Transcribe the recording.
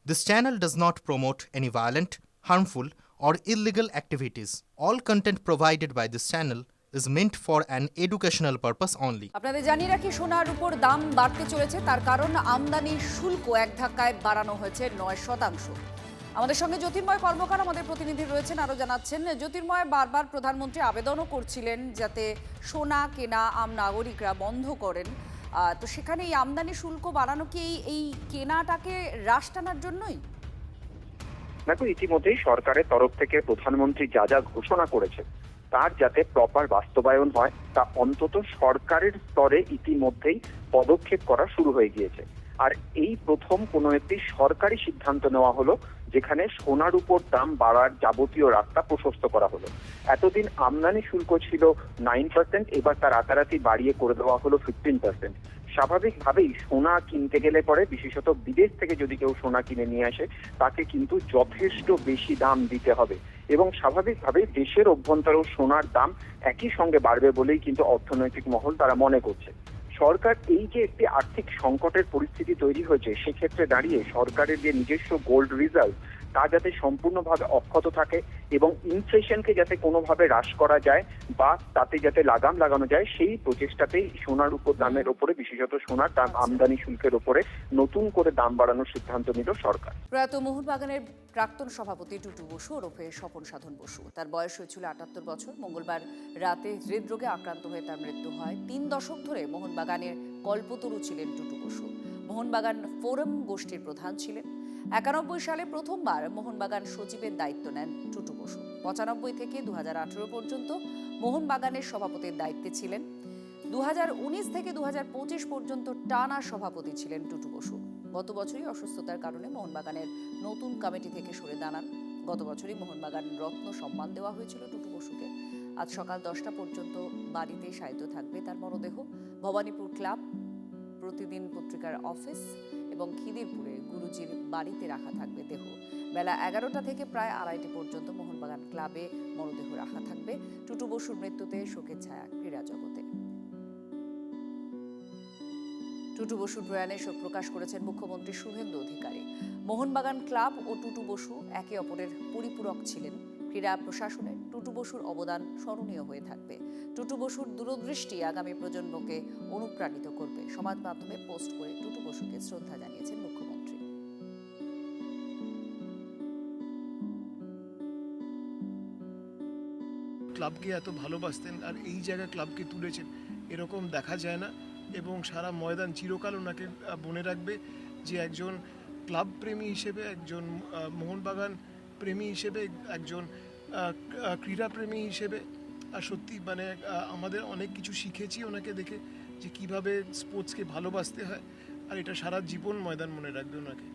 This channel does not promote any violent, harmful, or illegal activities. All content provided by this channel is meant for an educational purpose only. আপনাদের জানিয়ে রাখি, সোনার উপর দাম বাড়তে চলেছে, তার কারণ আমদানি শুল্ক এক ধাক্কায় বাড়ানো হয়েছে 9%। আমাদের সঙ্গে জ্যোতির্ময় কর্মকার আমাদের প্রতিনিধি রয়েছেন, আরো জানাচ্ছেন। জ্যোতির্ময়, বারবার প্রধানমন্ত্রী আবেদনও করছিলেন যাতে সোনা কেনা আম নাগরিকরা বন্ধ করেন, তো সেখানে এই আমদানি শুল্ক বাড়ানো কি এই কেনাটাকে হ্রাস টানার জন্যই? দেখো, ইতিমধ্যেই সরকারের তরফ থেকে প্রধানমন্ত্রী যা যা ঘোষণা করেছে তার যাতে প্রপার বাস্তবায়ন হয় তা অন্তত সরকারের স্তরে ইতিমধ্যেই পদক্ষেপ করা শুরু হয়ে গিয়েছে। আর এই প্রথম কোনো একটি সরকারি সিদ্ধান্ত নেওয়া হলো যেখানে সোনার উপর দাম বাড়ার যাবতীয় রাস্তা প্রশস্ত করা হলো। এতদিন আমদানি শুল্ক ছিল 9%, এবার তার রাতারাতি বাড়িয়ে করে দেওয়া হলো 15%। স্বাভাবিকভাবেই সোনা কিনতে গেলে পরে, বিশেষত বিদেশ থেকে যদি কেউ সোনা কিনে নিয়ে আসে, তাকে কিন্তু যথেষ্ট বেশি দাম দিতে হবে এবং স্বাভাবিকভাবেই দেশের অভ্যন্তরেও সোনার দাম একই সঙ্গে বাড়বে বলেই কিন্তু অর্থনৈতিক মহল তারা মনে করছে। সরকার এই যে একটি আর্থিক সংকটের পরিস্থিতি তৈরি হয়েছে, সেক্ষেত্রে দাঁড়িয়ে সরকারের যে নিজস্ব গোল্ড রিজার্ভ তা যাতে সম্পূর্ণভাবে অক্ষত থাকে এবং ইনফ্লেশনকে যাতে কোনোভাবে হ্রাস করা যায় বা তাতে যাতে লাগাম লাগানো যায়, সেই প্রচেষ্টাতেই সোনার উপর দামের ওপরে, বিশেষত সোনার দাম আমদানি শুল্কের ওপরে নতুন করে দাম বাড়ানোর সিদ্ধান্ত নিল সরকার। প্রয়াত মোহনবাগানের প্রাক্তন সভাপতি টুটু বসু ওরফে স্বপন সাধন বসু, তার বয়স হয়েছিল 78 বছর। মঙ্গলবার রাতে হৃদরোগে আক্রান্ত হয়ে তার মৃত্যু হয়। 3 দশক ধরে মোহনবাগানের কল্পতরু ছিলেন টুটু বসু। মোহনবাগান ফোরাম গোষ্ঠীর প্রধান ছিলেন। 91 সালে প্রথমবার মোহনবাগান সচিবের দায়িত্ব নেন টুটু বসু। 95 থেকে 2018 পর্যন্ত মোহনবাগানের সভাপতির দায়িত্বে ছিলেন। 2019 থেকে 2025 পর্যন্ত টানা সভাপতি ছিলেন টুটু বসু। গত বছরই অসুস্থতার কারণে মোহনবাগানের নতুন কমিটি থেকে সরে দাঁড়ান। গত বছরই মোহনবাগান রত্ন সম্মান দেওয়া হয়েছিল টুটু বসুকে। আজ সকাল 10টা পর্যন্ত বাড়িতে শায়িত থাকবে তার মরদেহ। ভবানীপুর ক্লাব, প্রতিদিন পত্রিকার অফিস এবং খিদিরপুরে গুরুজির বাড়িতে রাখা থাকবে দেহ। বেলা 11টা থেকে প্রায় 2:30 পর্যন্ত মোহনবাগান ক্লাবে মরদেহ রাখা থাকবে। টুটু বসুর মৃত্যুতে শোকের ছায়া ক্রীড়া জগতে। টুটু বসুর প্রয়াণে শোক প্রকাশ করেছেন মুখ্যমন্ত্রী শুভেন্দু অধিকারী। মোহনবাগান ক্লাব ও টুটু বসু একে অপরের পরিপূরক ছিলেন। ক্রীড়া প্রশাসনে টুটু বসুর অবদান স্মরণীয় হয়ে থাকবে। টুটু বসুর দূরদৃষ্টি আগামী প্রজন্মকে অনুপ্রাণিত করবে। সমাজ মাধ্যমে পোস্ট করে টুটু বসুকে শ্রদ্ধা জানিয়েছেন মুখ্যমন্ত্রী। ক্লাবকে এত ভালোবাসতেন আর এই জায়গায় ক্লাবকে তুলেছেন, এরকম দেখা যায় না এবং সারা ময়দান চিরকাল ওনাকে মনে রাখবে যে একজন ক্লাব প্রেমী হিসেবে, একজন মোহনবাগান প্রেমী হিসেবে, একজন ক্রীড়া প্রেমী হিসেবে। আর সত্যি মানে আমাদের অনেক কিছু শিখেছি ওনাকে দেখে, যে কিভাবে স্পোর্টসকে ভালোবাসতে হয়, আর এটা সারা জীবন ময়দান মনে রাখবে ওনাকে।